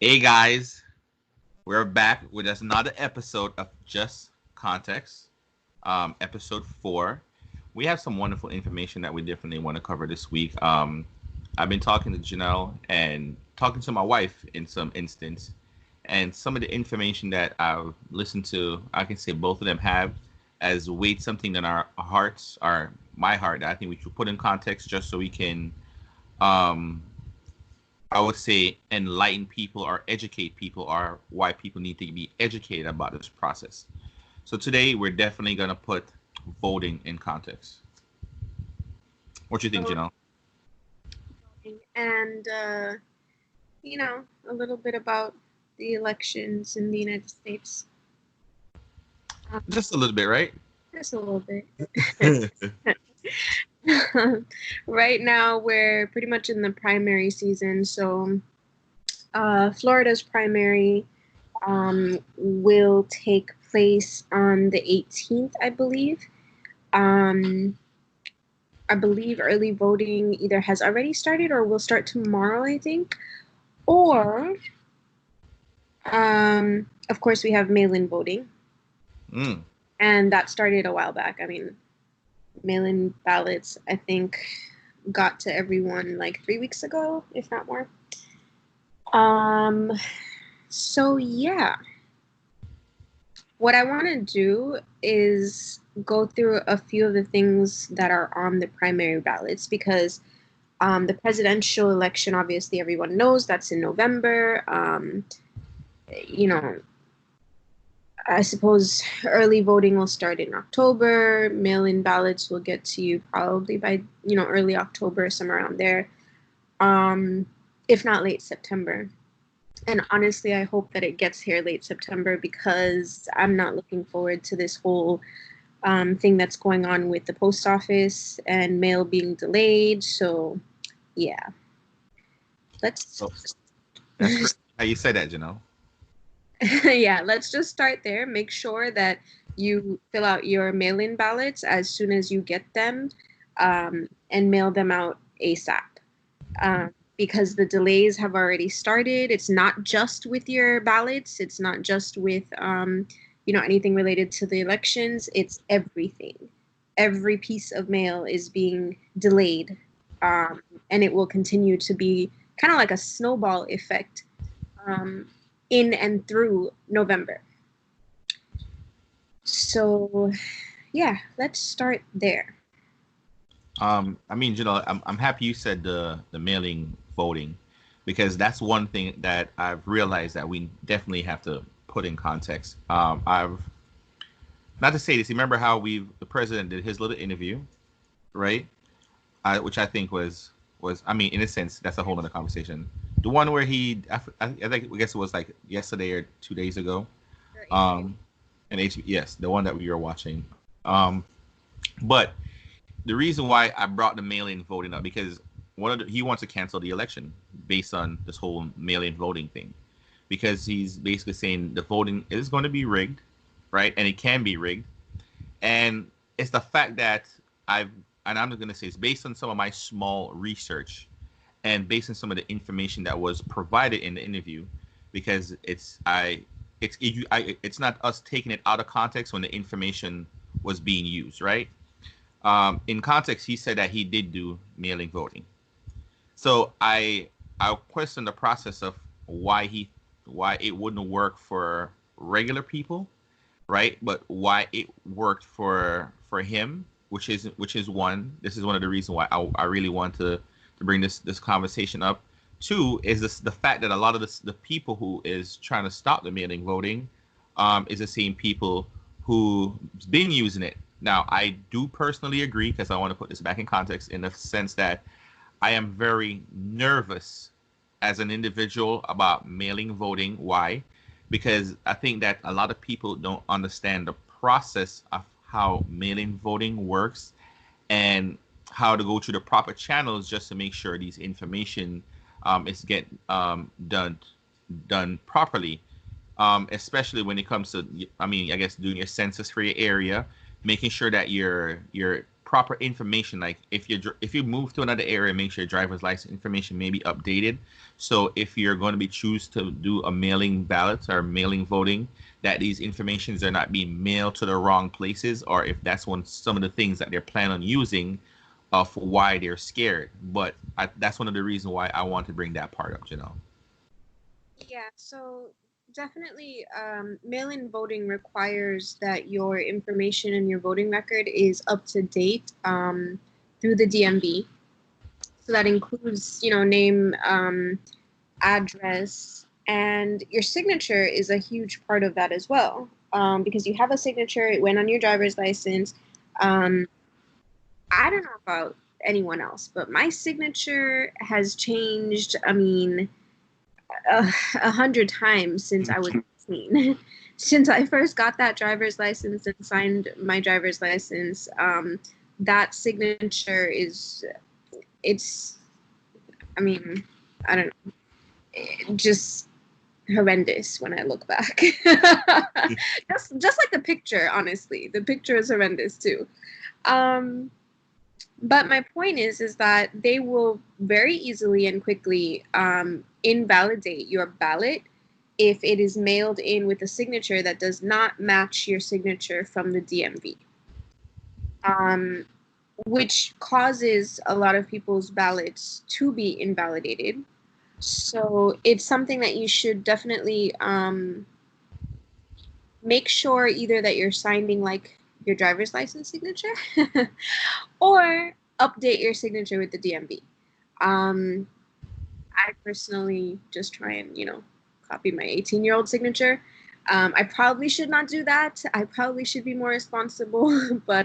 Hey guys, we're back with just another episode of Just Context, episode 4. We have some wonderful information that we definitely want to cover this week. I've been talking to Janelle and talking to my wife in some instance, and some of the information that I've listened to, I can say both of them have as weighed something in our hearts, or my heart, that I think we should put in context just so we can um, I would say enlighten people or educate people or why people need to be educated about this process. So today we're definitely gonna put voting in context. What do you think, Voting Janelle? and a little bit about the elections in the United States. Um, Just a little bit, right? just a little bit. Right now, we're pretty much in the primary season. So, Florida's primary will take place on the 18th, I believe. Um, I believe early voting either has already started or will start tomorrow, I think. Or, of course, we have mail in voting, Mm. and that started a while back. I mean, mail in ballots, I think, got to everyone like 3 weeks ago, if not more. Um, so yeah, what I want to do is go through a few of the things that are on the primary ballots because the presidential election, obviously, everyone knows that's in November. You know, I suppose early voting will start in October. Mail-in ballots will get to you probably by early October, somewhere around there, um, if not late September. And honestly, I hope that it gets here late September because I'm not looking forward to this whole thing that's going on with the post office and mail being delayed. So yeah, let's So that's great how you say that, Janelle. yeah, let's just start there. Make sure that you fill out your mail in ballots as soon as you get them and mail them out ASAP. Because the delays have already started. It's not just with your ballots, it's not just with anything related to the elections, it's everything. Every piece of mail is being delayed, and it will continue to be kind of like a snowball effect um, in and through November. So, yeah, let's start there. I mean, Janelle, I'm happy you said the mailing voting because that's one thing that I've realized that we definitely have to put in context. I've not to say this. Remember how the president did his little interview, right? Which I think was I mean, in a sense, that's a whole other conversation. The one where I think I guess it was like yesterday or 2 days ago. Your HBO. Um, and yes, the one that we were watching. But the reason why I brought the mail-in voting up because he wants to cancel the election based on this whole mail-in voting thing because he's basically saying the voting is going to be rigged, right? And it can be rigged, and it's the fact that I've and I'm going to say it's based on some of my small research and based on some of the information that was provided in the interview, because it's not us taking it out of context when the information was being used, right? In context, he said that he did do mailing voting. So I question the process of why it wouldn't work for regular people, right? But why it worked for him, which is one. This is one of the reasons why I really want to bring this conversation up. Two is the fact that a lot of the people who is trying to stop the mailing voting is the same people who's been using it. Now, I do personally agree because I want to put this back in context in the sense that I am very nervous as an individual about mailing voting. Why? Because I think that a lot of people don't understand the process of how mailing voting works and how to go through the proper channels just to make sure these information is get done properly. Especially when it comes to, I mean, I guess doing your census for your area, making sure that your proper information. Like if you move to another area, make sure your driver's license information may be updated. So if you're going to be choose to do a mailing ballots or mailing voting, that these informations are not being mailed to the wrong places, or if that's one some of the things that they're planning on using for why they're scared. But that's one of the reasons why I want to bring that part up. Yeah, so definitely mail-in voting requires that your information and your voting record is up to date through the DMV. So that includes, name, address, and your signature is a huge part of that as well. Because you have a signature, it went on your driver's license. I don't know about anyone else, but my signature has changed. I mean, 100 times since I was 18. Since I first got that driver's license and signed my driver's license, that signature it's, I mean, I don't know, just horrendous when I look back. just like the picture, honestly. The picture is horrendous too. Um, but my point is that they will very easily and quickly invalidate your ballot if it is mailed in with a signature that does not match your signature from the DMV, which causes a lot of people's ballots to be invalidated. So it's something that you should definitely make sure either that you're signing like your driver's license signature or update your signature with the DMV. I personally just try and, copy my 18-year-old signature. I probably should not do that. I probably should be more responsible, but,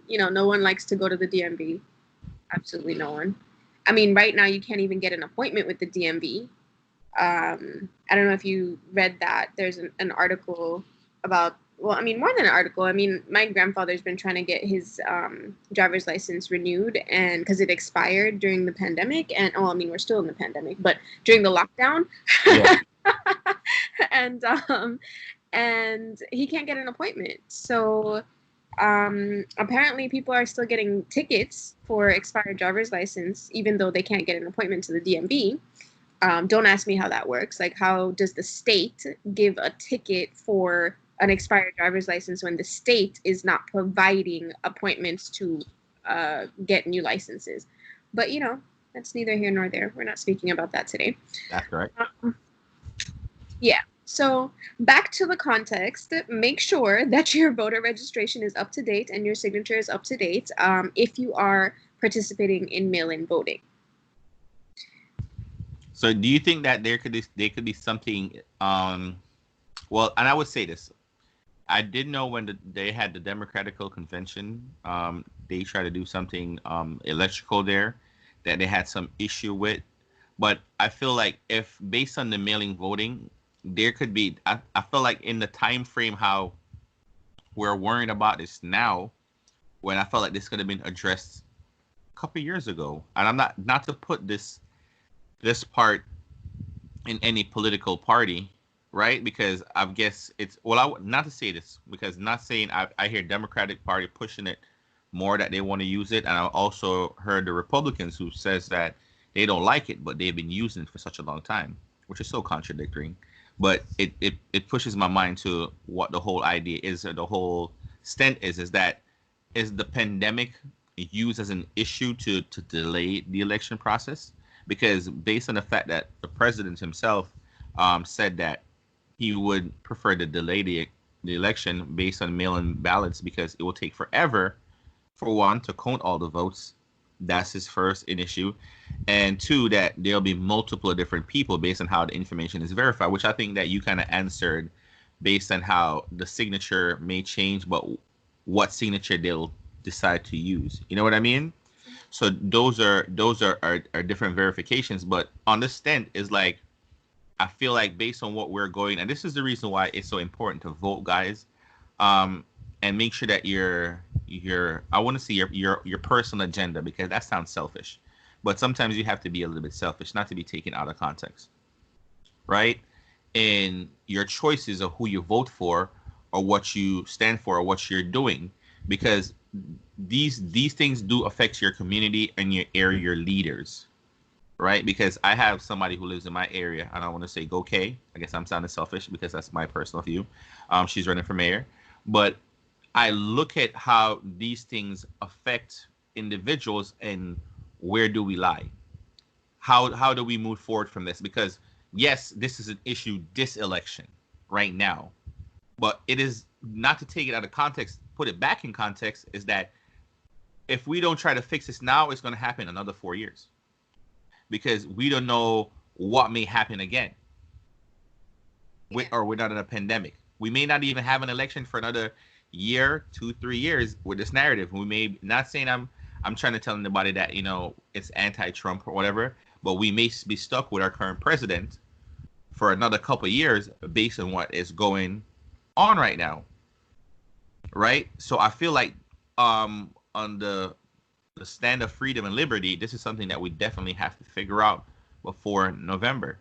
no one likes to go to the DMV. Absolutely no one. I mean, right now you can't even get an appointment with the DMV. I don't know if you read that. There's an article about, well, I mean, more than an article. I mean, my grandfather's been trying to get his driver's license renewed, and because it expired during the pandemic, and I mean, we're still in the pandemic, but during the lockdown, Yeah. and he can't get an appointment. So apparently, people are still getting tickets for expired driver's license, even though they can't get an appointment to the DMV. Don't ask me how that works. Like, how does the state give a ticket for an expired driver's license when the state is not providing appointments to get new licenses? But, that's neither here nor there. We're not speaking about that today. That's correct. Yeah. So back to the context, make sure that your voter registration is up to date and your signature is up to date if you are participating in mail-in voting. So do you think that there could be something well, and I would say this. I did know when they had the Democratical convention, they tried to do something electrical there that they had some issue with. But I feel like if based on the mailing voting, there could be I feel like in the time frame how we're worrying about this now, when I felt like this could have been addressed a couple years ago. And I'm not to put this part in any political party, right? Because I guess it's not to say this because not saying I hear Democratic Party pushing it more that they want to use it, and I also heard the Republicans who says that they don't like it, but they've been using it for such a long time, which is so contradictory. But it pushes my mind to what the whole idea is, or the whole stent is that is the pandemic used as an issue to delay the election process? Because based on the fact that the president himself said that he would prefer to delay the election based on mail-in ballots because it will take forever, for one, to count all the votes. That's his first issue. And two, that there'll be multiple different people based on how the information is verified, which I think that you kind of answered based on how the signature may change, but what signature they'll decide to use. You know what I mean? So those are different verifications. But on this stent is like I feel like based on what we're going, and this is the reason why it's so important to vote, guys, and make sure that your I want to see your personal agenda, because that sounds selfish, but sometimes you have to be a little bit selfish, not to be taken out of context, right? In your choices of who you vote for, or what you stand for, or what you're doing, because these things do affect your community and your area, your leaders, right? Because I have somebody who lives in my area, and I want to say go Kay. I guess I'm sounding selfish because that's my personal view. She's running for mayor, but I look at how these things affect individuals and where do we lie? How do we move forward from this? Because yes, this is an issue this election right now, but it is not to take it out of context, put it back in context, is that if we don't try to fix this now, it's going to happen another 4 years because we don't know what may happen again. Or we're not in a pandemic. We may not even have an election for another year, 2, 3 years with this narrative. We may not saying I'm trying to tell anybody that it's anti-Trump or whatever, but we may be stuck with our current president for another couple of years based on what is going on right now, right? So I feel like on the stand of freedom and liberty, this is something that we definitely have to figure out before November.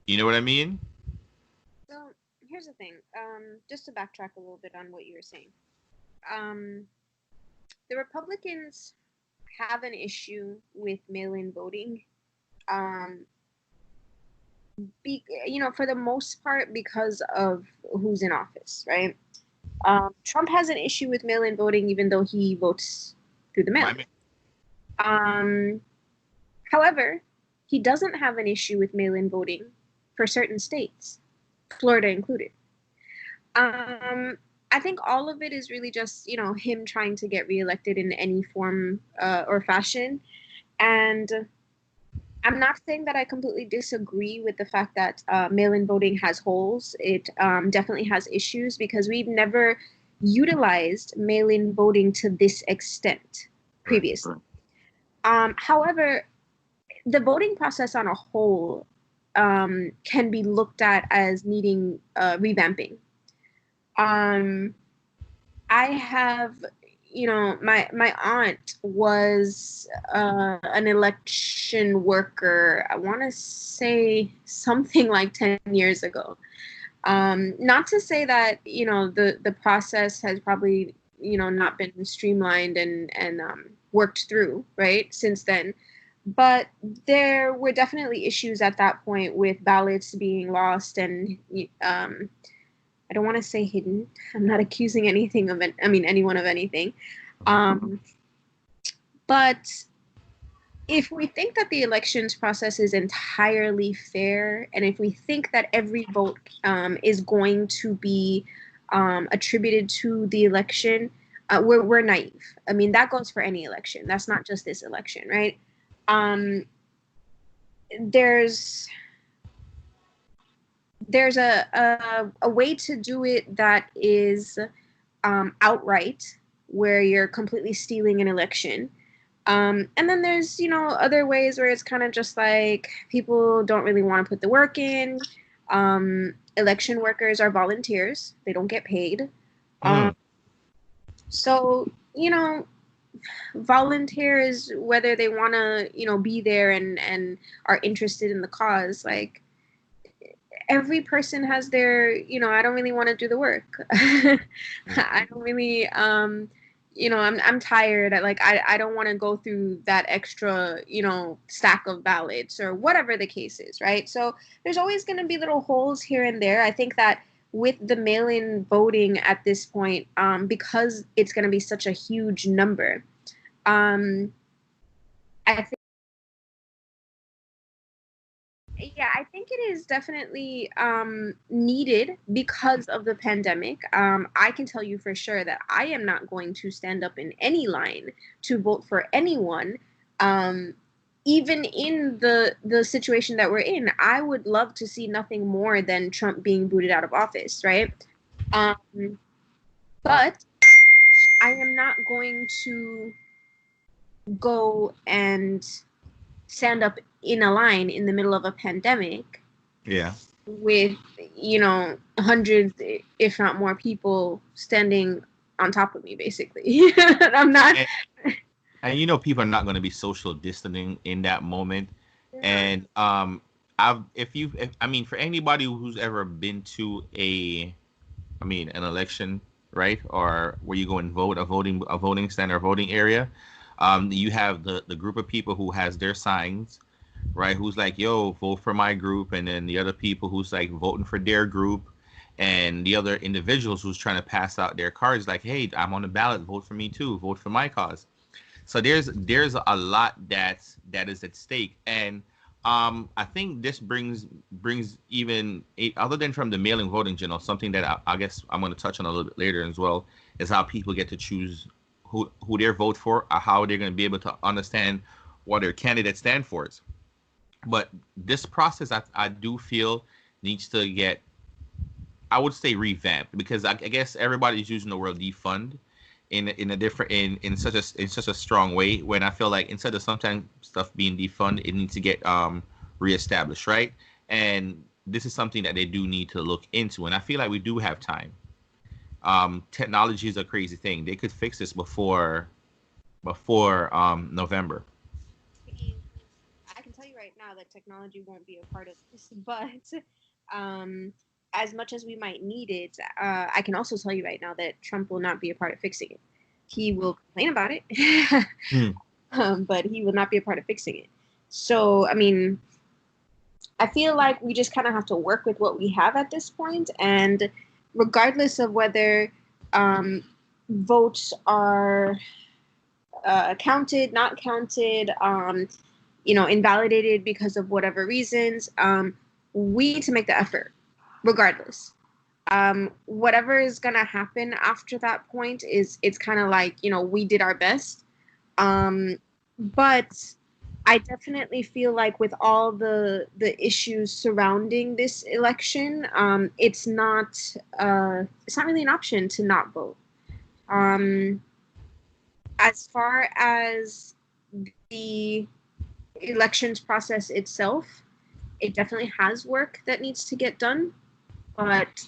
You know what I mean? So here's the thing. Just to backtrack a little bit on what you were saying. Um, the Republicans have an issue with mail-in voting. Um, for the most part, because of who's in office, right? Trump has an issue with mail-in voting, even though he votes through the mail. Um, however, he doesn't have an issue with mail-in voting for certain states, Florida included. I think all of it is really just, him trying to get reelected in any form or fashion. And I'm not saying that I completely disagree with the fact that mail-in voting has holes. It definitely has issues because we've never utilized mail-in voting to this extent previously. However, the voting process on a whole can be looked at as needing revamping. I have, my aunt was an election worker. I want to say something like 10 years ago. Not to say that, the process has probably, not been streamlined and worked through, right, since then. But there were definitely issues at that point with ballots being lost and I don't want to say hidden. I'm not accusing anyone of anything. But if we think that the elections process is entirely fair, and if we think that every vote is going to be attributed to the election, we're naive. I mean, that goes for any election. That's not just this election, right? There's a way to do it that is outright, where you're completely stealing an election. And then there's, other ways where it's kind of just like people don't really want to put the work in. Election workers are volunteers. They don't get paid. So, volunteers, whether they want to, be there and are interested in the cause, like every person has their, I don't really want to do the work. I don't really, I'm tired. I don't want to go through that extra, stack of ballots or whatever the case is, right? So there's always going to be little holes here and there. I think that with the mail-in voting at this point, because it's going to be such a huge number, I think, I think it is definitely needed because of the pandemic. I can tell you for sure that I am not going to stand up in any line to vote for anyone. Even in the situation that we're in, I would love to see nothing more than Trump being booted out of office, right? But I am not going to go and stand up in a line in the middle of a pandemic. Yeah. With, hundreds, if not more, people standing on top of me, basically. I'm not. And people are not going to be social distancing in that moment. Yeah. And for anybody who's ever been to an election, right? Or where you go and vote, a voting stand or a voting area. You have the group of people who has their signs, right? Who's like, yo, vote for my group, and then the other people who's like voting for their group, and the other individuals who's trying to pass out their cards, like, hey, I'm on the ballot, vote for me too, vote for my cause. So there's a lot that is at stake, and I think this brings even other than from the mail-in voting, something that I guess I'm going to touch on a little bit later as well, is how people get to choose who they vote for, or how they're going to be able to understand what their candidates stand for. But this process, I do feel needs to get, I would say, revamped, because I guess everybody's using the word defund in a different in such a strong way, when I feel like instead of sometimes stuff being defunded, it needs to get reestablished, right? And this is something that they do need to look into, and I feel like we do have time. Technology is a crazy thing. They could fix this before November. I mean, I can tell you right now that technology won't be a part of this, but um, as much as we might need it, I can also tell you right now that Trump will not be a part of fixing it. He will complain about it, Hmm. but he will not be a part of fixing it. So, I mean, I feel like we just kind of have to work with what we have at this point, and regardless of whether um, votes are counted, not counted, invalidated because of whatever reasons, we need to make the effort, regardless. Whatever is gonna happen after that point is it's kind of like we did our best, but I definitely feel like with all the issues surrounding this election, it's not really an option to not vote. Um, as far as the elections process itself, it definitely has work that needs to get done. But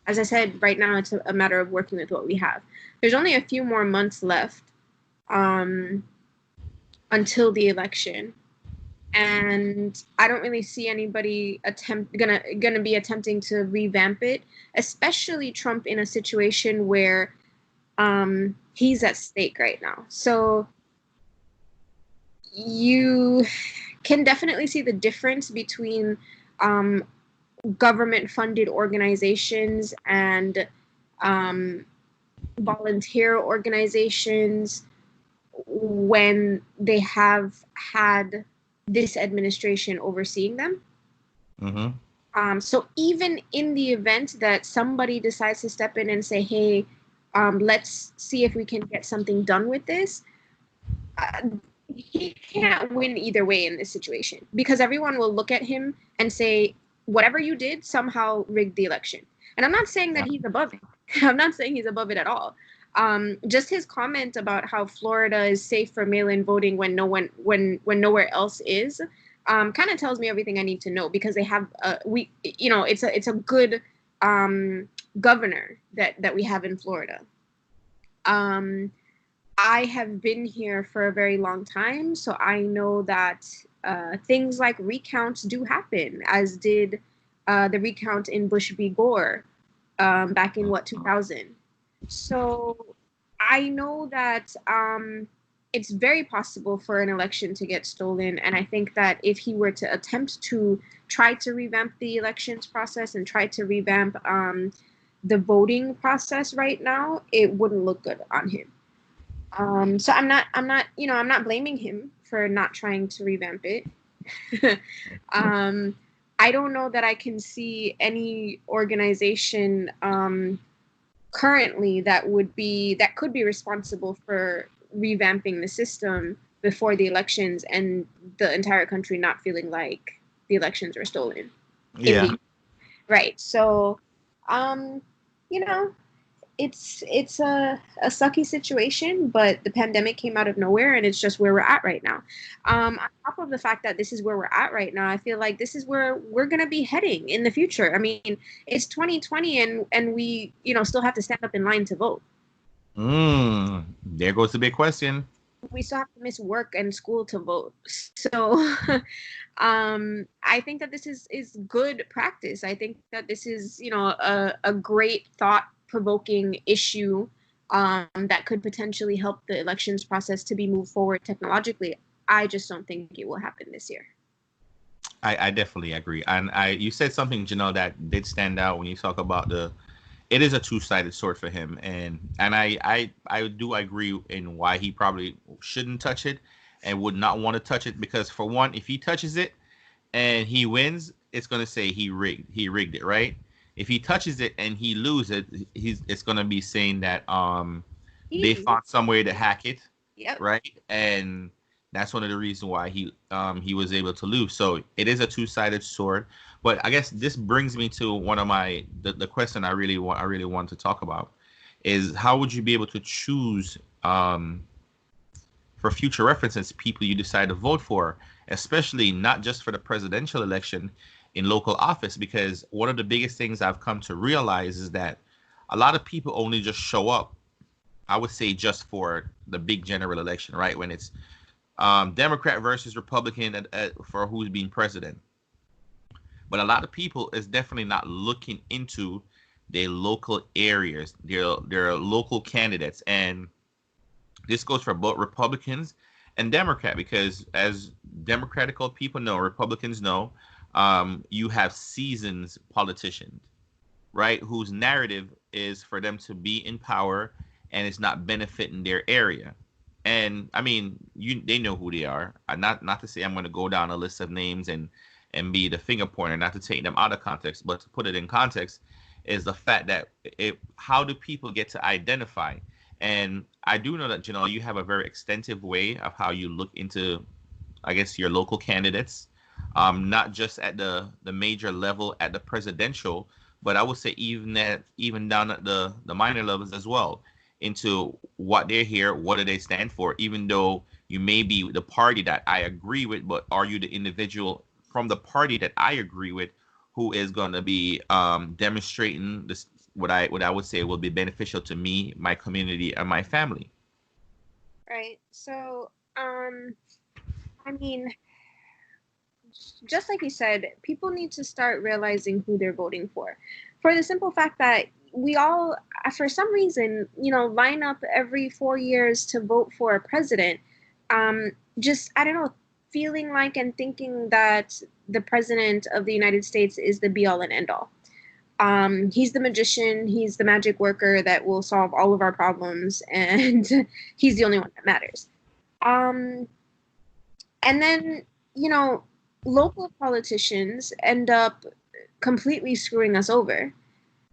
as I said, right now it's a matter of working with what we have. There's only a few more months left um, until the election, and I don't really see anybody gonna be attempting to revamp it, especially Trump in a situation where he's at stake right now. So you can definitely see the difference between um, government funded organizations and um, volunteer organizations when they have had this administration overseeing them. Mm-hmm. So even in the event that somebody decides to step in and say, hey, let's see if we can get something done with this, uh, he can't win either way in this situation, because everyone will look at him and say, whatever you did somehow rigged the election. And I'm not saying that he's above it. I'm not saying he's above it at all. Just his comment about how Florida is safe for mail-in voting when when nowhere else is, kind of tells me everything I need to know, because they have it's a good governor that we have in Florida. Um, I have been here for a very long time, so I know that things like recounts do happen, as did the recount in Bush v. Gore back in 2000. So I know that it's very possible for an election to get stolen, and I think that if he were to attempt to try to revamp the elections process and try to revamp the voting process right now, it wouldn't look good on him. So I'm not blaming him for not trying to revamp it. um, I don't know that I can see any organization currently that could be responsible for revamping the system before the elections and the entire country not feeling like the elections were stolen. In Yeah. the right, so um, you know, it's a sucky situation, but the pandemic came out of nowhere, and it's just where we're at right now. On top of the fact that this is where we're at right now, I feel like this is where we're gonna be heading in the future. I mean, it's 2020, and we still have to stand up in line to vote. There goes the big question. We still have to miss work and school to vote. So I think that this is good practice. I think that this is a great thought provoking issue that could potentially help the elections process to be moved forward technologically, I just don't think it will happen this year. I definitely agree. And you said something, Janelle, that did stand out when you talk about it is a two-sided sword for him. And I do agree in why he probably shouldn't touch it and would not want to touch it, because for one, if he touches it and he wins, it's going to say he rigged it, right? If he touches it and he loses it, it's going to be saying that they found some way to hack it, Yep. right? And that's one of the reasons why he was able to lose. So it is a two-sided sword. But I guess this brings me to one of the question I really want to talk about is how would you be able to choose for future references people you decide to vote for, especially not just for the presidential election in local office, because one of the biggest things I've come to realize is that a lot of people only just show up, I would say, just for the big general election, right? When it's Democrat versus Republican for who's being president. But a lot of people is definitely not looking into their local areas, their local candidates, and this goes for both Republicans and Democrat, because as Democratical people know, Republicans know, you have seasoned politicians, right? Whose narrative is for them to be in power and it's not benefiting their area. And I mean, they know who they are. Not to say I'm going to go down a list of names and be the finger pointer, not to take them out of context, but to put it in context, is the fact that how do people get to identify? And I do know that, you have a very extensive way of how you look into, I guess, your local candidates, not just at the major level at the presidential, but I would say even down at the minor levels as well, into what they're here, what do they stand for, even though you may be the party that I agree with, but are you the individual from the party that I agree with who is going to be demonstrating this, what I would say will be beneficial to me, my community, and my family. Right. So, I mean, just like you said, people need to start realizing who they're voting for the simple fact that we all, for some reason, line up every 4 years to vote for a president. Just, I don't know, feeling like and thinking that the president of the United States is the be all and end all. He's the magician, he's the magic worker that will solve all of our problems, and he's the only one that matters. Um, and then, you know, local politicians end up completely screwing us over.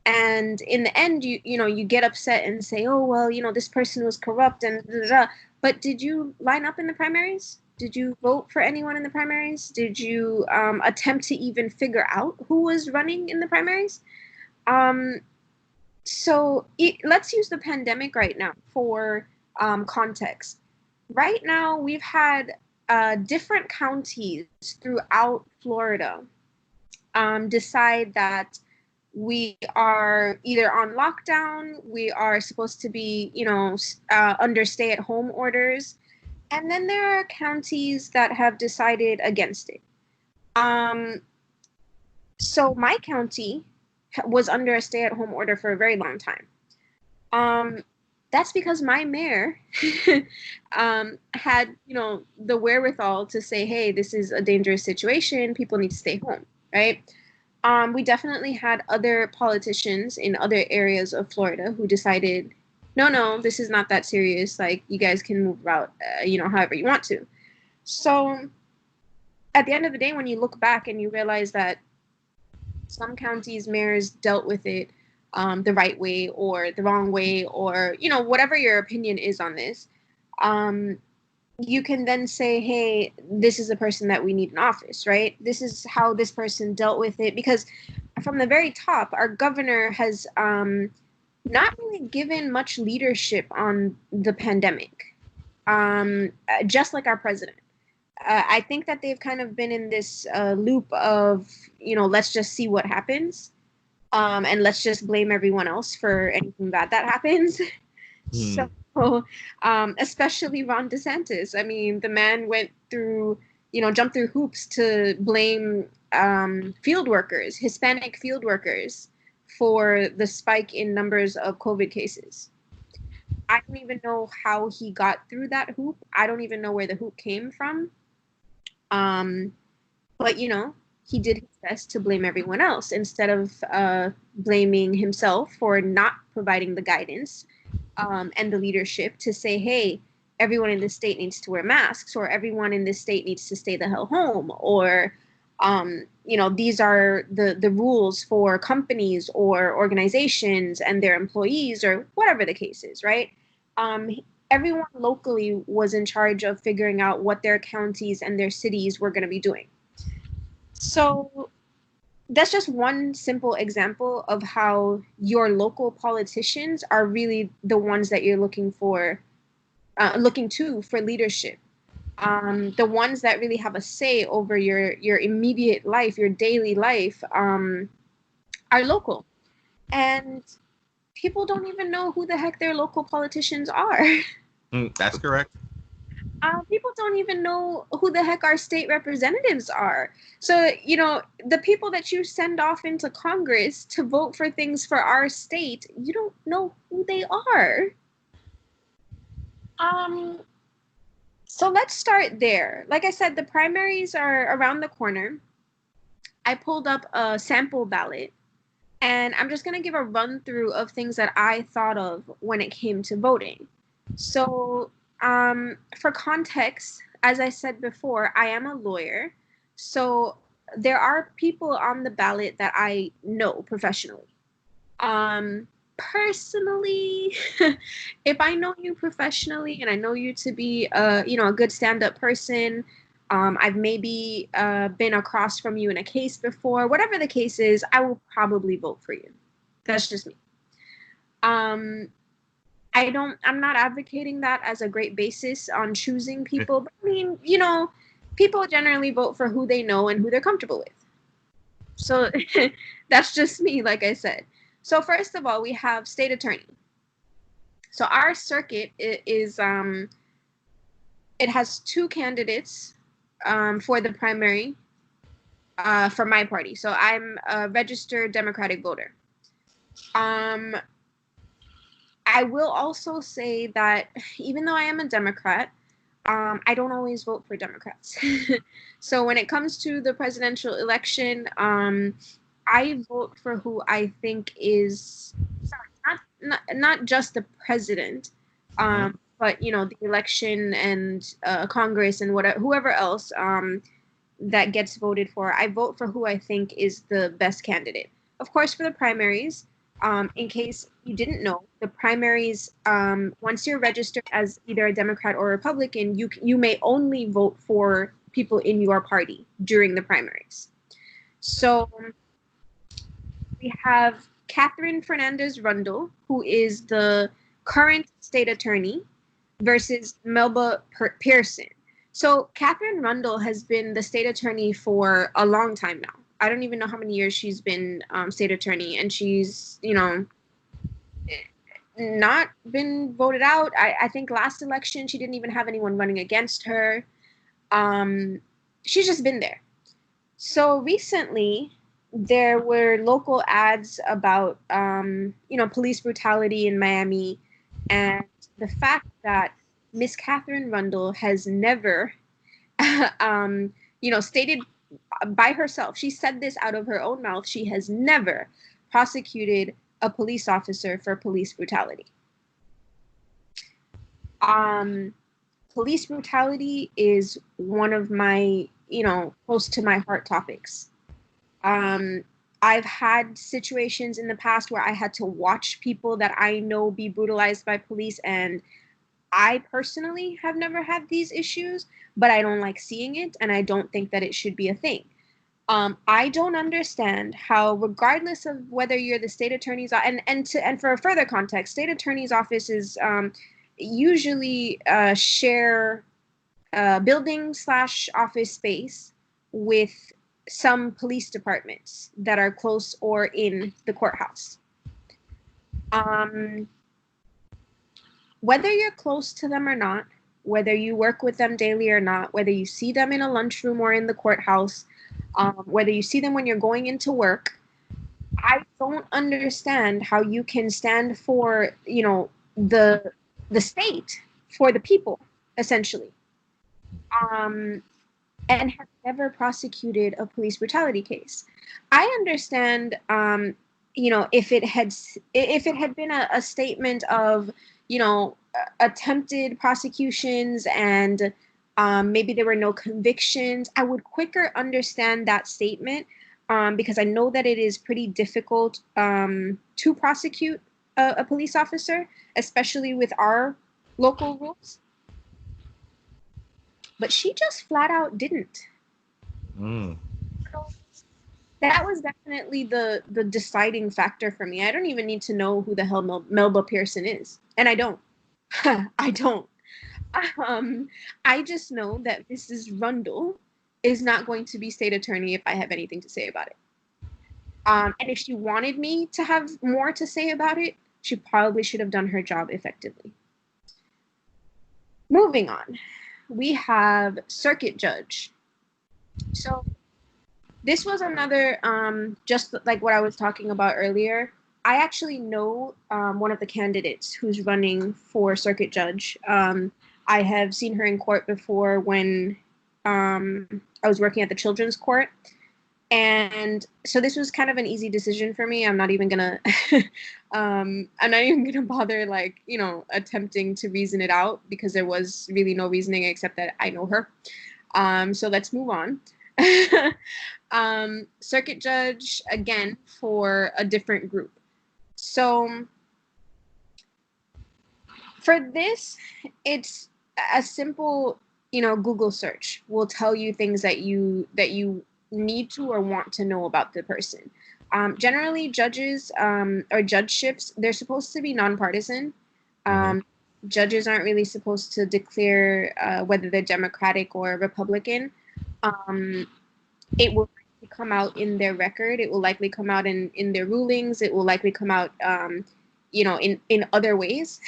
And in the end, you get upset and say, oh, well, this person was corrupt and da, da, da. But did you line up in the primaries? Did you vote for anyone in the primaries? Did you attempt to even figure out who was running in the primaries? Um, let's use the pandemic right now for context. Right now, we've had different counties throughout Florida decide that we are either on lockdown, we are supposed to be, under stay-at-home orders, and then there are counties that have decided against it. Um, so my county was under a stay-at-home order for a very long time. That's because my mayor had, the wherewithal to say, hey, this is a dangerous situation. People need to stay home, right? We definitely had other politicians in other areas of Florida who decided, no, this is not that serious. Like, you guys can move about, however you want to. So at the end of the day, when you look back and you realize that some counties' mayors dealt with it the right way or the wrong way, or, whatever your opinion is on this, you can then say, hey, this is the person that we need in office, right? This is how this person dealt with it. Because from the very top, our governor has not really given much leadership on the pandemic, just like our president. I think that they've kind of been in this loop of, let's just see what happens. And let's just blame everyone else for anything bad that happens. So, especially Ron DeSantis. I mean, the man went through, jumped through hoops to blame field workers, Hispanic field workers, for the spike in numbers of COVID cases. I don't even know how he got through that hoop. I don't even know where the hoop came from. Um, but he did his best to blame everyone else instead of blaming himself for not providing the guidance and the leadership to say, hey, everyone in this state needs to wear masks, or everyone in this state needs to stay the hell home, or these are the rules for companies or organizations and their employees, or whatever the case is, right? Um, Everyone locally was in charge of figuring out what their counties and their cities were going to be doing. So that's just one simple example of how your local politicians are really the ones that you're looking to for leadership. The ones that really have a say over your immediate life, your daily life, are local. And people don't even know who the heck their local politicians are. That's correct. People don't even know who the heck our state representatives are. So, the people that you send off into Congress to vote for things for our state, you don't know who they are. So let's start there. Like I said, the primaries are around the corner. I pulled up a sample ballot, and I'm just going to give a run through of things that I thought of when it came to voting. So, for context, as I said before, I am a lawyer. So there are people on the ballot that I know professionally. Personally, if I know you professionally and I know you to be a good stand-up person, I've maybe been across from you in a case before, whatever the case is, I will probably vote for you. That's just me. I'm not advocating that as a great basis on choosing people, but I mean, people generally vote for who they know and who they're comfortable with. So that's just me, like I said. So first of all, we have state attorney. So our circuit is it has two candidates for the primary for my party. So I'm a registered Democratic voter. I will also say that even though I am a Democrat, I don't always vote for Democrats. So when it comes to the presidential election, I vote for who I think is not just the president, but the election and Congress and whoever else that gets voted for. I vote for who I think is the best candidate. Of course, for the primaries, in case you didn't know, the primaries, once you're registered as either a Democrat or a Republican, you may only vote for people in your party during the primaries. So we have Catherine Fernandez Rundle, who is the current state attorney, versus Melba Pearson. So Catherine Rundle has been the state attorney for a long time now. I don't even know how many years she's been state attorney, and she's, not been voted out. I think last election she didn't even have anyone running against her. She's just been there. So recently, there were local ads about, police brutality in Miami, and the fact that Miss Catherine Rundle has never, stated by herself. She said this out of her own mouth. She has never prosecuted a police officer for police brutality. Police brutality is one of my, close to my heart topics. I've had situations in the past where I had to watch people that I know be brutalized by police, and I personally have never had these issues, but I don't like seeing it, and I don't think that it should be a thing. I don't understand how, regardless of whether you're the state attorney's and for further context, state attorney's offices usually share building/office space with some police departments that are close or in the courthouse. Whether you're close to them or not, whether you work with them daily or not, whether you see them in a lunchroom or in the courthouse, whether you see them when you're going into work, I don't understand how you can stand for, the state, for the people, essentially, um, and have never prosecuted a police brutality case. I understand, if it had been a statement of, attempted prosecutions and maybe there were no convictions, I would quicker understand that statement, because I know that it is pretty difficult to prosecute a police officer, especially with our local rules. But she just flat out didn't. Mm. So that was definitely the deciding factor for me. I don't even need to know who the hell Melba Pearson is, and I don't. I don't. Um, I just know that Mrs. Rundle is not going to be state attorney if I have anything to say about it. And if she wanted me to have more to say about it, she probably should have done her job effectively. Moving on, we have circuit judge. So this was another, just like what I was talking about earlier. I actually know one of the candidates who's running for circuit judge. I have seen her in court before when I was working at the children's court. And so this was kind of an easy decision for me. I'm not even gonna I'm not even gonna bother, like, attempting to reason it out, because there was really no reasoning except that I know her. So let's move on. Circuit judge, again, for a different group. So for this, it's a simple, Google search will tell you things that you need to or want to know about the person. Generally, judges, or judgeships, they're supposed to be nonpartisan. Mm-hmm. Um, Judges aren't really supposed to declare whether they're Democratic or Republican. Um, it will come out in their record. It will likely come out in their rulings. It will likely come out, in other ways.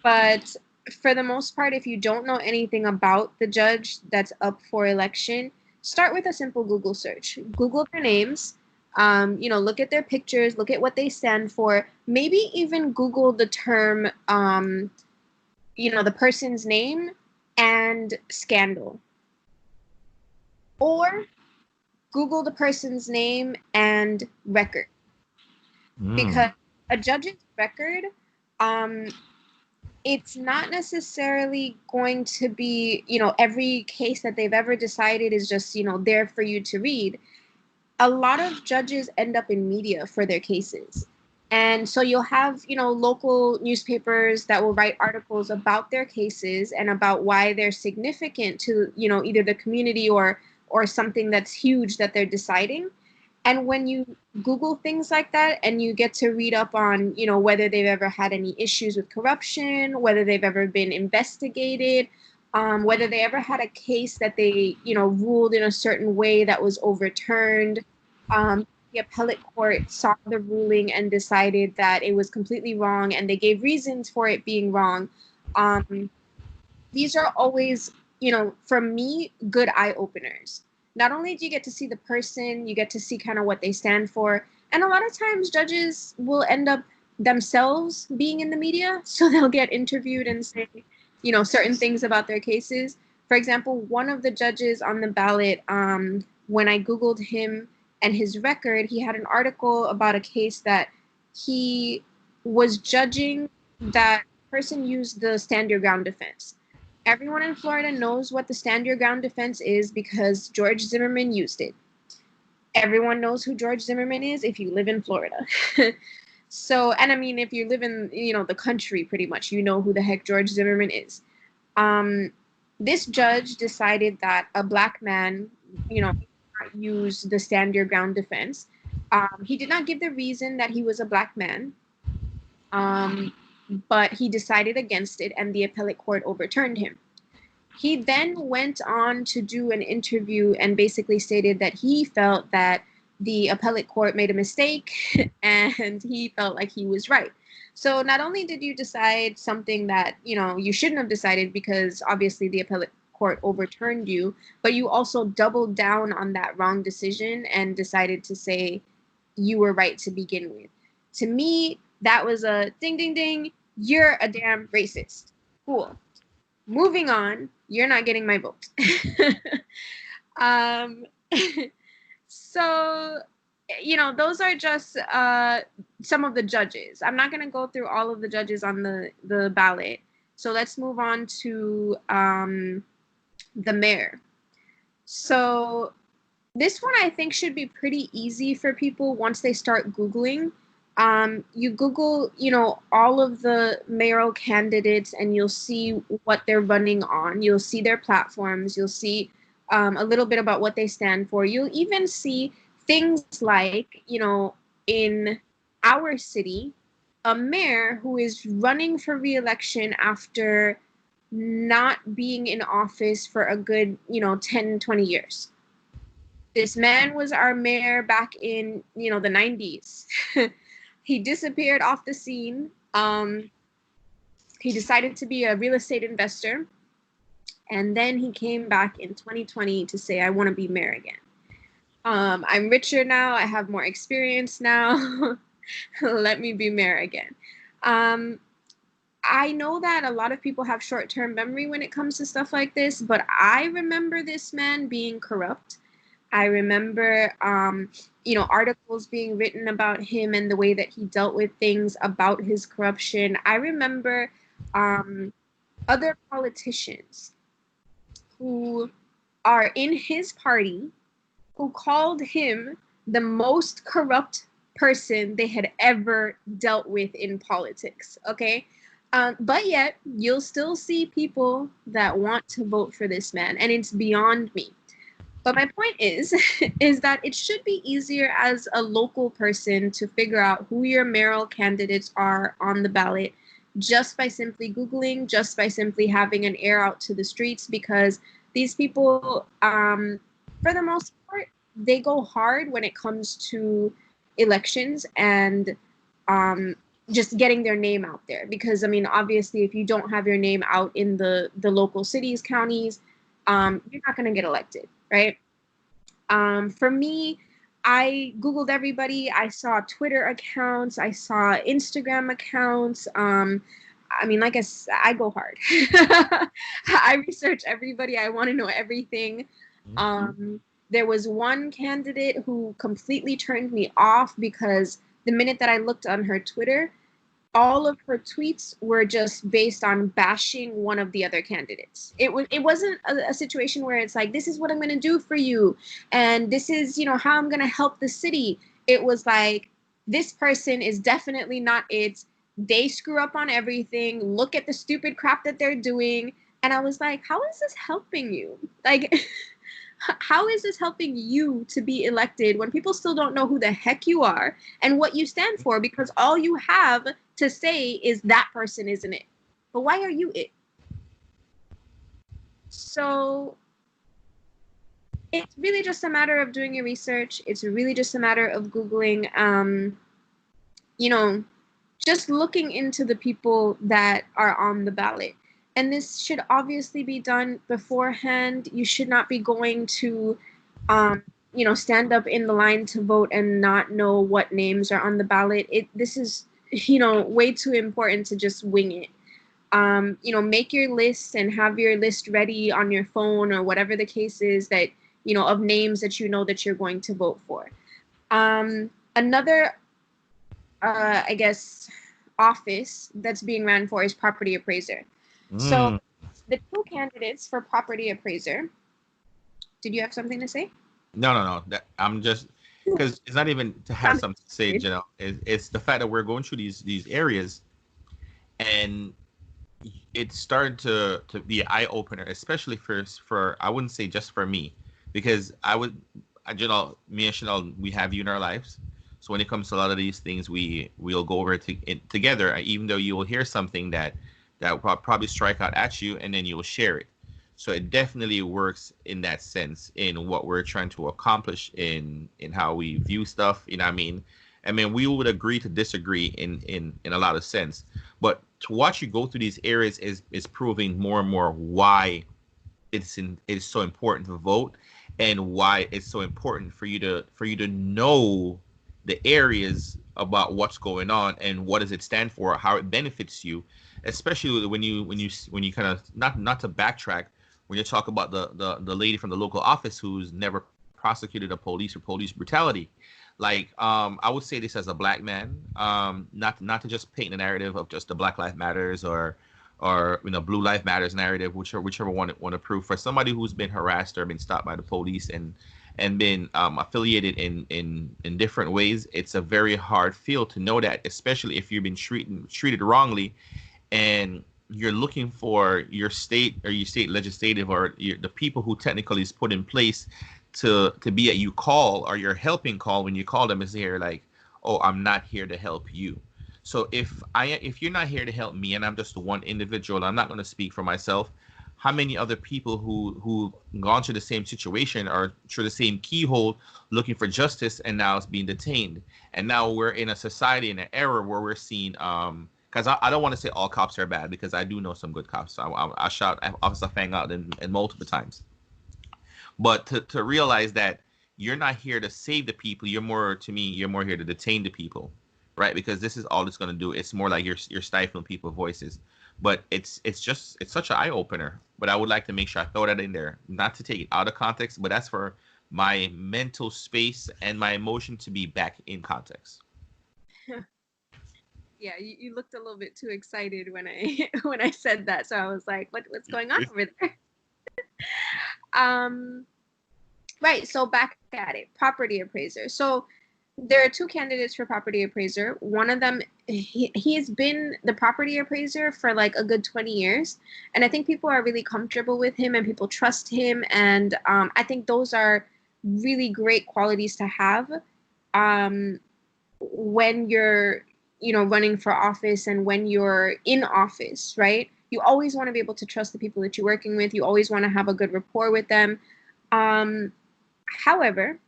But for the most part, if you don't know anything about the judge that's up for election, start with a simple Google search. Google their names. Look at their pictures. Look at what they stand for. Maybe even Google the term, the person's name and scandal, or Google the person's name and record, Mm. because a judge's record, um, it's not necessarily going to be, every case that they've ever decided is just, there for you to read. A lot of judges end up in media for their cases. And so you'll have, local newspapers that will write articles about their cases and about why they're significant to, either the community or something that's huge that they're deciding. And when you Google things like that and you get to read up on, whether they've ever had any issues with corruption, whether they've ever been investigated, whether they ever had a case that they, ruled in a certain way that was overturned, the appellate court saw the ruling and decided that it was completely wrong, and they gave reasons for it being wrong. These are always, for me, good eye openers. Not only do you get to see the person, you get to see kind of what they stand for. And a lot of times judges will end up themselves being in the media. So they'll get interviewed and say, certain things about their cases. For example, one of the judges on the ballot, when I Googled him and his record, he had an article about a case that he was judging that person used the stand your ground defense. Everyone in Florida knows what the stand your ground defense is because George Zimmerman used it. Everyone knows who George Zimmerman is if you live in Florida. So, and I mean, if you live in, the country, pretty much, you know who the heck George Zimmerman is. Um, this judge decided that a black man, use the stand your ground defense. He did not give the reason that he was a black man. Um, but he decided against it, and the appellate court overturned him. He then went on to do an interview and basically stated that he felt that the appellate court made a mistake and he felt like he was right. So not only did you decide something that, you shouldn't have decided because obviously the appellate court overturned you, but you also doubled down on that wrong decision and decided to say, you were right to begin with. To me, that was a ding, ding, ding. You're a damn racist. Cool. Moving on. You're not getting my vote. um, so, those are just some of the judges. I'm not going to go through all of the judges on the ballot. So let's move on to the mayor. So this one I think should be pretty easy for people once they start Googling. You Google, all of the mayoral candidates and you'll see what they're running on. You'll see their platforms. You'll see a little bit about what they stand for. You'll even see things like, in our city, a mayor who is running for re-election after not being in office for a good, 10, 20 years. This man was our mayor back in, the 90s. He disappeared off the scene. He decided to be a real estate investor. And then he came back in 2020 to say, I want to be mayor again. I'm richer now. I have more experience now. Let me be mayor again. I know that a lot of people have short-term memory when it comes to stuff like this, but I remember this man being corrupt. I remember, articles being written about him and the way that he dealt with things about his corruption. I remember other politicians who are in his party who called him the most corrupt person they had ever dealt with in politics, okay? But yet, you'll still see people that want to vote for this man, and it's beyond me. But my point is, is that it should be easier as a local person to figure out who your mayoral candidates are on the ballot just by simply Googling, just by simply having an air out to the streets, because these people, for the most part, they go hard when it comes to elections and just getting their name out there. Because, obviously, if you don't have your name out in the local cities, counties, you're not going to get elected, right? For me, I Googled everybody. I saw Twitter accounts. I saw Instagram accounts. Like I go hard. I research everybody. I want to know everything. There was one candidate who completely turned me off because the minute that I looked on her Twitter, all of her tweets were just based on bashing one of the other candidates. It wasn't a situation where it's like, this is what I'm going to do for you, and this is, how I'm going to help the city. It was like, this person is definitely not it. They screw up on everything. Look at the stupid crap that they're doing. And I was like, how is this helping you? Like, how is this helping you to be elected when people still don't know who the heck you are and what you stand for? Because all you have to say is that person isn't it. But why are you it? So it's really just a matter of doing your research. It's really just a matter of Googling, just looking into the people that are on the ballot. And this should obviously be done beforehand. You should not be going to, stand up in the line to vote and not know what names are on the ballot. This is, way too important to just wing it. Make your list and have your list ready on your phone or whatever the case is that, of names that that you're going to vote for. Another, I guess, office that's being ran for is property appraiser. So the two candidates for property appraiser, did you have something to say? No. I'm just, because it's not even to have something to say, it's the fact that we're going through these areas, and it started to be an eye opener, especially for I wouldn't say just for me, because me and Chanel, we have you in our lives. So when it comes to a lot of these things, we'll go over it together, even though you will hear something that will probably strike out at you, and then you'll share it. So it definitely works in that sense in what we're trying to accomplish in how we view stuff. You know what I mean? We would agree to disagree in a lot of sense. But to watch you go through these areas is proving more and more why it's so important to vote, and why it's so important for you to know the areas about what's going on and what does it stand for, how it benefits you, especially when you kind of not to backtrack when you talk about the lady from the local office who's never prosecuted a police or police brutality. Like, I would say this as a black man, not to just paint the narrative of just the Black Lives Matters or Blue Life Matters narrative, whichever one want to prove, for somebody who's been harassed or been stopped by the police and been affiliated in different ways. It's a very hard field to know that, especially if you've been treated wrongly, and you're looking for your state or your state legislative or the people who technically is put in place to be at you call, or your helping call when you call them, is here like, oh, I'm not here to help you. So if you're not here to help me and I'm just one individual, I'm not going to speak for myself. How many other people who gone through the same situation or through the same keyhole looking for justice and now it's being detained? And now we're in a society, in an era where we're seeing because I don't want to say all cops are bad, because I do know some good cops. I shout Officer Fang out and multiple times. But to realize that you're not here to save the people, you're more, to me, you're more here to detain the people, right? Because this is all it's going to do. It's more like you're stifling people's voices. But it's such an eye opener. But I would like to make sure I throw that in there, not to take it out of context, but that's for my mental space and my emotion to be back in context. Yeah, you looked a little bit too excited when I when I said that, so I was like, what's going on over there? Um, right. So back at it, property appraiser. So there are two candidates for property appraiser. One of them, he's been the property appraiser for like a good 20 years. And I think people are really comfortable with him and people trust him. And I think those are really great qualities to have um, when you're, running for office and when you're in office, right? You always want to be able to trust the people that you're working with. You always want to have a good rapport with them. Um, However,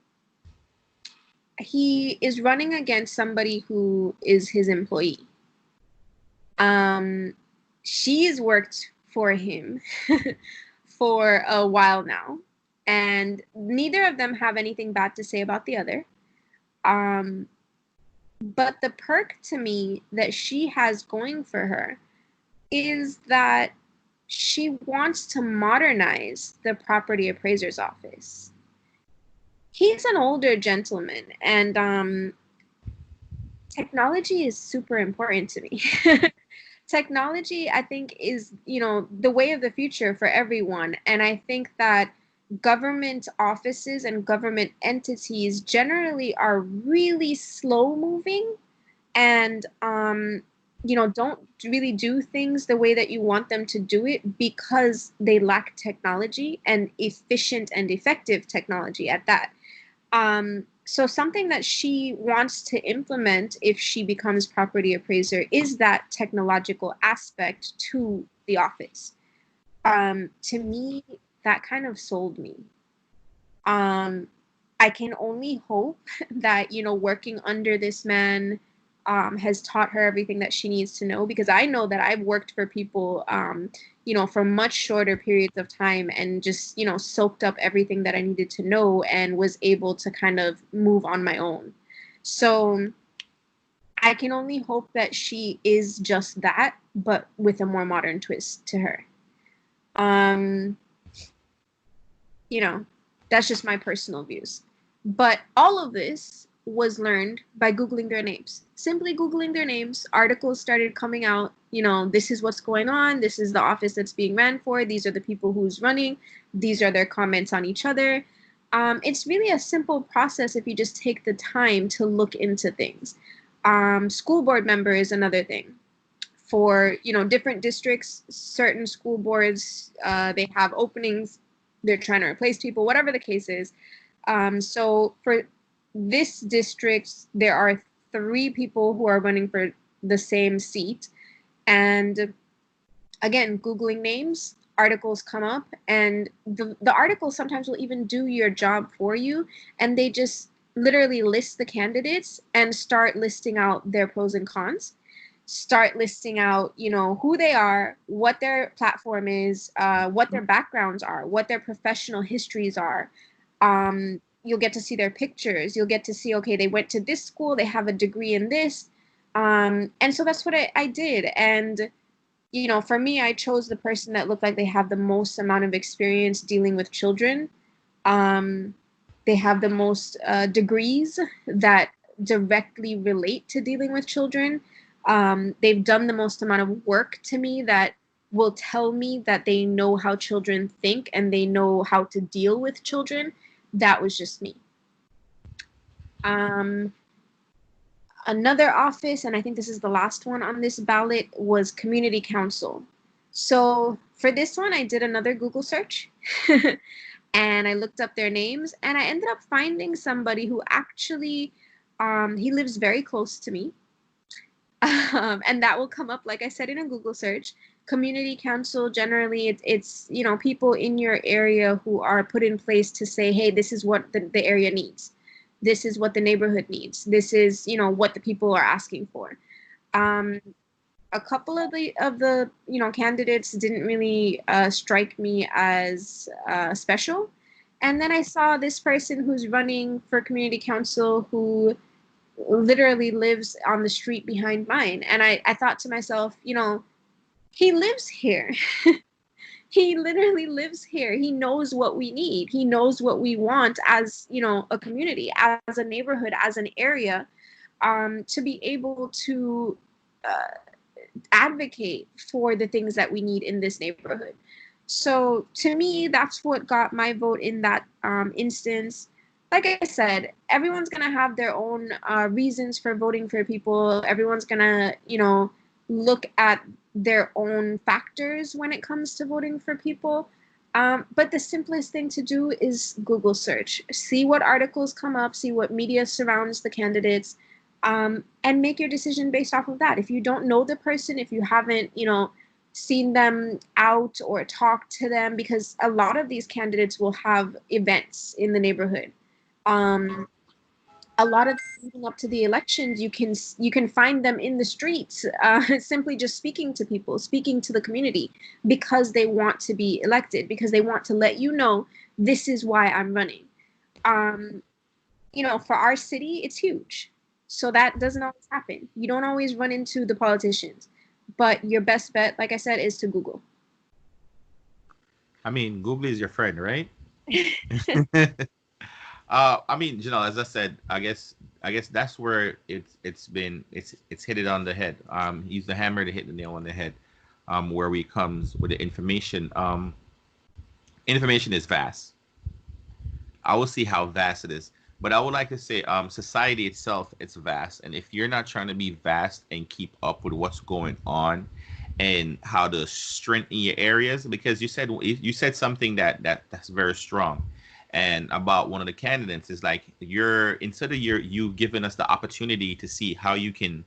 he is running against somebody who is his employee. Um, she's worked for him for a while now, and neither of them have anything bad to say about the other. Um, but the perk to me that she has going for her is that she wants to modernize the property appraiser's office. He's an older gentleman, and technology is super important to me. Technology, I think, is, the way of the future for everyone. And I think that government offices and government entities generally are really slow moving and, don't really do things the way that you want them to do it because they lack technology and efficient and effective technology at that. So something that she wants to implement if she becomes property appraiser is that technological aspect to the office. To me, that kind of sold me. Um, I can only hope that, working under this man has taught her everything that she needs to know, because I know that I've worked for people, for much shorter periods of time and just, soaked up everything that I needed to know and was able to kind of move on my own. So I can only hope that she is just that, but with a more modern twist to her. Um, you know, that's just my personal views. But all of this was learned by Googling their names. Simply Googling their names, articles started coming out. This is what's going on. This is the office that's being ran for. These are the people who's running. These are their comments on each other. It's really a simple process if you just take the time to look into things. School board member is another thing. For different districts, certain school boards, they have openings. They're trying to replace people, whatever the case is. So for this district, there are 3 people who are running for the same seat. And again, Googling names, articles come up, and the articles sometimes will even do your job for you. And they just literally list the candidates and start listing out their pros and cons. Start listing out, who they are, what their platform is, what their backgrounds are, what their professional histories are. you'll get to see their pictures. You'll get to see, okay, they went to this school, they have a degree in this. And so that's what I did. And, you know, for me, I chose the person that looked like they have the most amount of experience dealing with children. Um, they have the most degrees that directly relate to dealing with children. They've done the most amount of work to me that will tell me that they know how children think and they know how to deal with children. That was just me. Um, Another office, and I think this is the last one on this ballot, was community council. So for this one, I did another Google search and I looked up their names and I ended up finding somebody who actually, he lives very close to me. And that will come up, like I said, in a Google search. Community council, generally, it's you know, people in your area who are put in place to say, hey, this is what the area needs. This is what the neighborhood needs. This is, you know, what the people are asking for. Um, a couple of the you know, candidates didn't really strike me as special. And then I saw this person who's running for community council who literally lives on the street behind mine. And I thought to myself, you know, he lives here. He literally lives here. He knows what we need. He knows what we want as, you know, a community, as a neighborhood, as an area, to be able to advocate for the things that we need in this neighborhood. So to me, that's what got my vote in that instance. Like I said, everyone's gonna have their own reasons for voting for people. Everyone's gonna, you know, look at their own factors when it comes to voting for people. But the simplest thing to do is Google search, see what articles come up, see what media surrounds the candidates, and make your decision based off of that. If you don't know the person, if you haven't, you know, seen them out or talked to them, because a lot of these candidates will have events in the neighborhood. Um, a lot of leading up to the elections, you can find them in the streets, simply just speaking to people, speaking to the community, because they want to be elected, because they want to let you know this is why I'm running. Um, you know, for our city, it's huge, so that doesn't always happen. You don't always run into the politicians, but your best bet, like I said, is to Google. I mean, Google is your friend, right? I mean, you know, as I said, I guess that's where it's hit it on the head. Use the hammer to hit the nail on the head. Where we comes with the information. Information is vast. I will see how vast it is, but I would like to say, society itself, it's vast, and if you're not trying to be vast and keep up with what's going on and how to strengthen your areas, because you said something that's very strong and about one of the candidates is like, you're instead of you giving us the opportunity to see how you can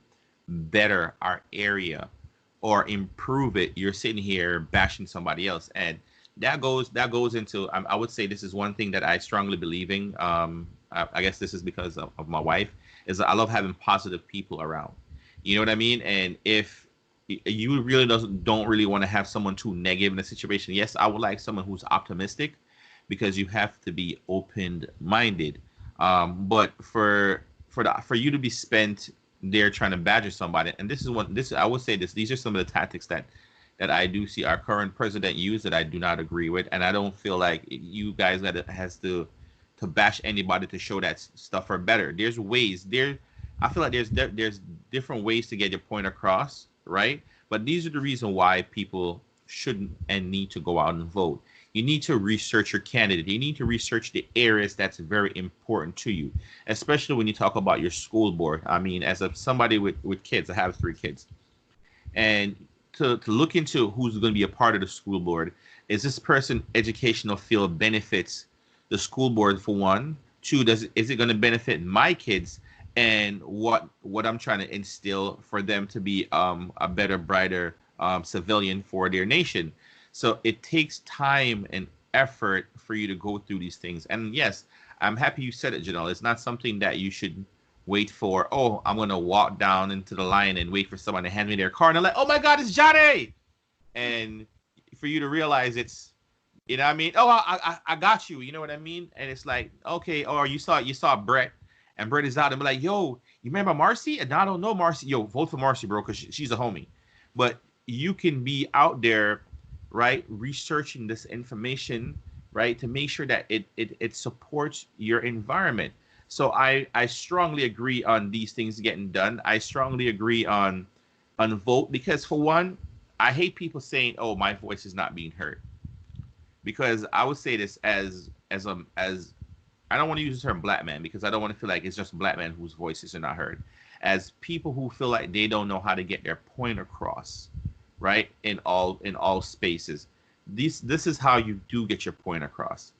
better our area or improve it, you're sitting here bashing somebody else. And that goes into, I would say this is one thing that I strongly believe in. I guess this is because of my wife, is that I love having positive people around. You know what I mean? And if you really don't really want to have someone too negative in a situation, yes, I would like someone who's optimistic, because you have to be open minded. But for you to be spent there trying to badger somebody, and this is what this I would say this these are some of the tactics that I do see our current president use that I do not agree with, and I don't feel like you guys that has to bash anybody to show that stuff are better. There's ways there. I feel like there's different ways to get your point across, right? But these are the reason why people shouldn't and need to go out and vote. You need to research your candidate. You need to research the areas that's very important to you, especially when you talk about your school board. I mean, as somebody with kids, I have 3 kids, and to look into who's going to be a part of the school board. Is this person educational field benefits the school board, for one? Two, is it going to benefit my kids and what I'm trying to instill for them to be a better, brighter civilian for their nation? So it takes time and effort for you to go through these things. And yes, I'm happy you said it, Janelle. It's not something that you should wait for. Oh, I'm gonna walk down into the line and wait for someone to hand me their card, and I'm like, oh my God, it's Johnny! And for you to realize it's You know what I mean? Oh, I got you. You know what I mean? And it's like, okay, or you saw Brett, and Brett is out and be like, yo, you remember Marcy? And I don't know Marcy. Yo, vote for Marcy, bro, because she's a homie. But you can be out there, right, researching this information, right, to make sure that it supports your environment. So I strongly agree on these things getting done. I strongly agree on vote because for one, I hate people saying, "Oh, my voice is not being heard." Because I would say this as I don't want to use the term black man because I don't want to feel like it's just black men whose voices are not heard. As people who feel like they don't know how to get their point across, right? In all spaces. This is how you do get your point across.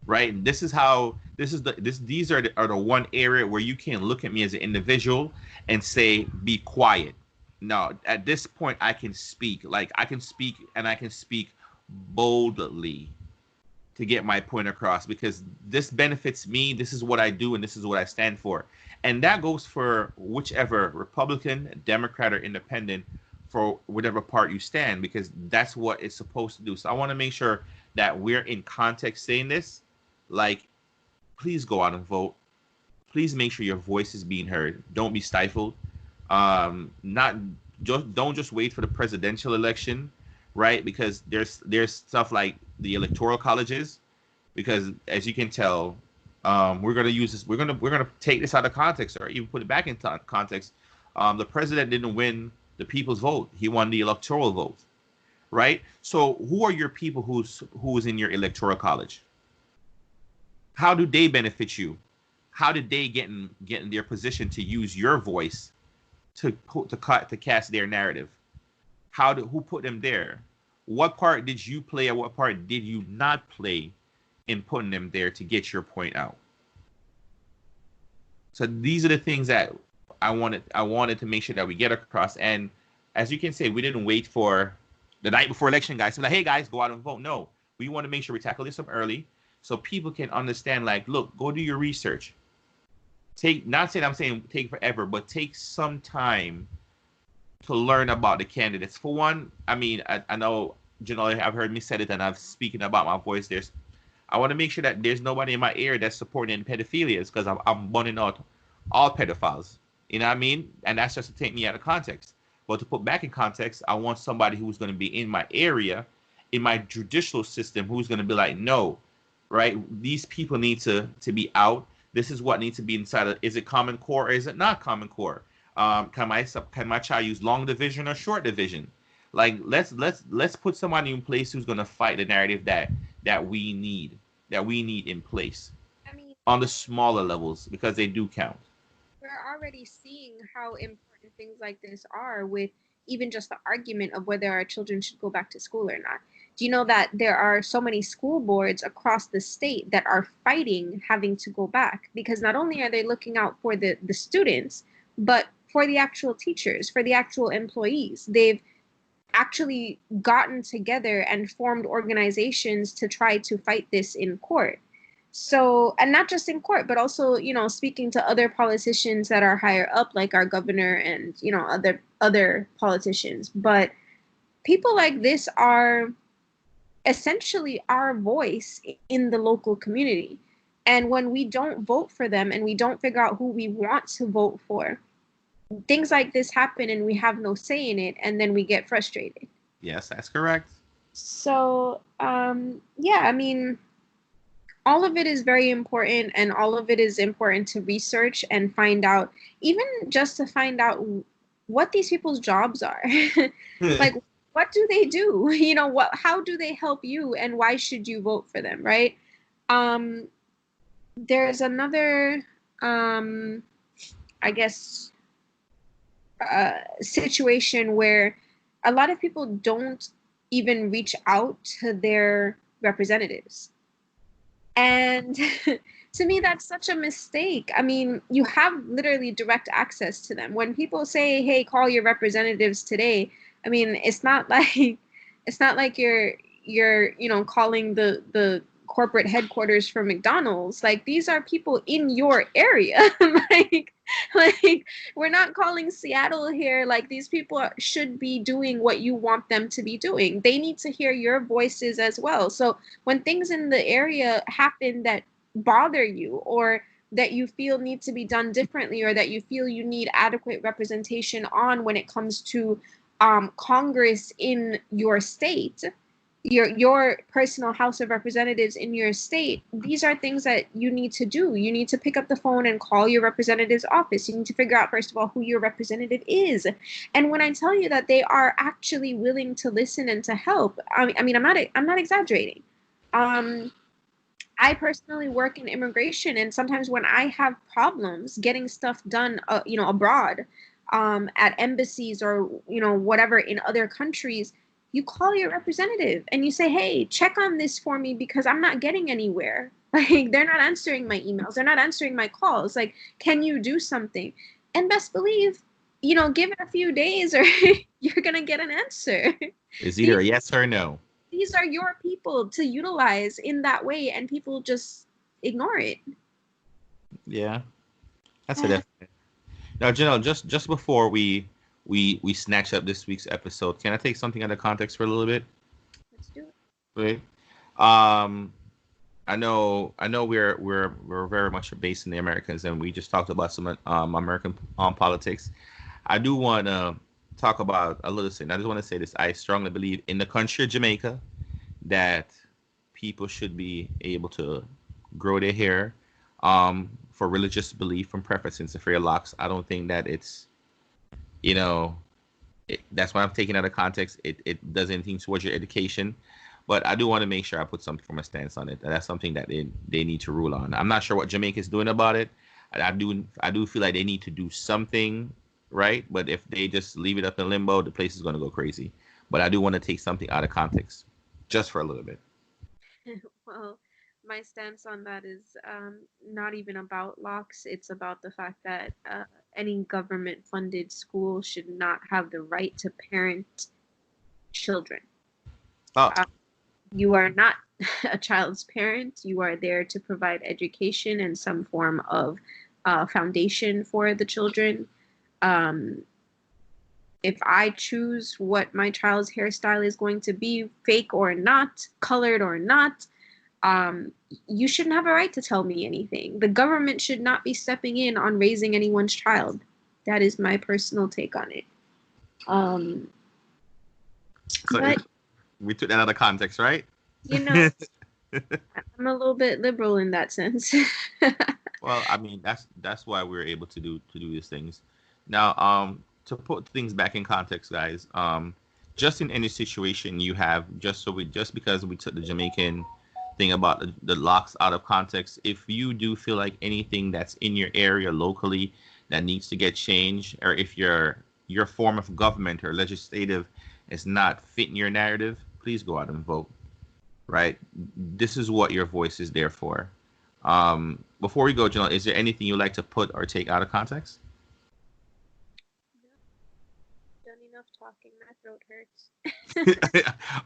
Right? And this is how these are the one area where you can look at me as an individual and say, be quiet. No, at this point I can speak. Like I can speak and I can speak boldly to get my point across because this benefits me. This is what I do, and this is what I stand for. And that goes for whichever Republican, Democrat, or Independent for whatever part you stand, because that's what it's supposed to do. So I want to make sure that we're in context saying this. Like, please go out and vote. Please make sure your voice is being heard. Don't be stifled. Not just don't just wait for the presidential election, right? Because there's stuff like the electoral colleges. Because as you can tell, we're gonna use this. We're gonna take this out of context or even put it back into context. The president didn't win the people's vote. He won the electoral vote, right? So who are your people who's in your electoral college? How do they benefit you? How did they get in their position to use your voice to cast their narrative? Who put them there? What part did you play or what part did you not play in putting them there to get your point out? So these are the things that I wanted to make sure that we get across. And as you can say, we didn't wait for the night before election, guys. So like, hey guys, go out and vote. No, we want to make sure we tackle this up early so people can understand. Like, look, go do your research. Not saying I'm saying take forever, but take some time to learn about the candidates. For one, I mean, I know generally I've heard me said it, and I'm speaking about my voice. I want to make sure that there's nobody in my area that's supporting pedophilias because I'm burning out all pedophiles. You know what I mean? And that's just to take me out of context. But to put back in context, I want somebody who's going to be in my area, in my judicial system, who's going to be like, no, right? These people need to be out. This is what needs to be inside of. Is it Common Core or is it not Common Core? Can my child use long division or short division? Like let's put somebody in place who's going to fight the narrative that we need in place I mean, on the smaller levels because they do count. we're already seeing how important things like this are with even just the argument of whether our children should go back to school or not. Do you know that there are so many school boards across the state that are fighting having to go back because not only are they looking out for the students, but for the actual teachers, for the actual employees. They've actually gotten together and formed organizations to try to fight this in court. So, and not just in court, but also, speaking to other politicians that are higher up, like our governor and, other politicians. But people like this are essentially our voice in the local community. And when we don't vote for them and we don't figure out who we want to vote for, things like this happen and we have no say in it, and then we get frustrated. Yes, that's correct. So, yeah, I mean, all of it is very important, and all of it is important to research and find out, even just to find out what these people's jobs are. Like, what do they do? How do they help you, and why should you vote for them, right? Um, there's another, I guess, situation where a lot of people don't even reach out to their representatives. And to me, that's such a mistake. I mean, you have literally direct access to them. When people say, "Hey, call your representatives today," I mean, it's not like you're calling the corporate headquarters for McDonald's. Like, these are people in your area. like we're not calling Seattle here. Like, these people should be doing what you want them to be doing. They need to hear your voices as well. So when things in the area happen that bother you, or that you feel need to be done differently, or that you feel you need adequate representation on when it comes to Congress in your state, your personal House of Representatives in your state, these are things that you need to do. You need to pick up the phone and call your representative's office. You need to figure out, first of all, who your representative is. And when I tell you that they are actually willing to listen and to help, I mean, I'm not exaggerating. I personally work in immigration, and sometimes when I have problems getting stuff done, abroad, at embassies or whatever in other countries, you call your representative and you say, "Hey, check on this for me because I'm not getting anywhere. Like, they're not answering my emails, they're not answering my calls. Like, can you do something?" And best believe, give it a few days, or you're gonna get an answer. It's either a yes or a no. These are your people to utilize in that way, and people just ignore it. Yeah, that's a definite. Now, Janelle, just before we snatch up this week's episode, can I take something out of context for a little bit? Let's do it. Right. I know we're very much based in the Americas, and we just talked about some American politics. I do want to talk about a little thing. I just want to say this. I strongly believe in the country of Jamaica that people should be able to grow their hair for religious belief and preferences for your locks. I don't think that it's, that's why I'm taking out of context. It does anything towards your education. But I do want to make sure I put something from a stance on it. That's something that they need to rule on. I'm not sure what Jamaica is doing about it. I do feel like they need to do something, right? But if they just leave it up in limbo, the place is going to go crazy. But I do want to take something out of context, just for a little bit. Well, my stance on that is not even about locks. It's about the fact that any government-funded school should not have the right to parent children. Oh, You are not a child's parent. You are there to provide education and some form of foundation for the children. If I choose what my child's hairstyle is going to be, fake or not, colored or not, you shouldn't have a right to tell me anything. The government should not be stepping in on raising anyone's child. That is my personal take on it. so But we took that out of context, right? I'm a little bit liberal in that sense. Well, I mean, that's why we're able to do these things. Now, to put things back in context, guys, just in any situation you have, just because we took the Jamaican thing about the locks out of context, if you do feel like anything that's in your area locally that needs to get changed, or if your form of government or legislative is not fitting your narrative, please go out and vote. Right? This is what your voice is there for. Before we go, Janelle, is there anything you'd like to put or take out of context? Done enough talking. My throat hurts.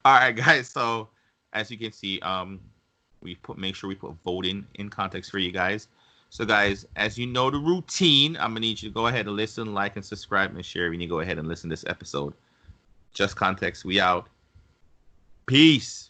All right, guys. So as you can see, make sure we put voting in context for you guys. So guys, as you know the routine, I'm gonna need you to go ahead and listen, like, and subscribe, and share when you go ahead and listen to this episode. Just context, we out. Peace.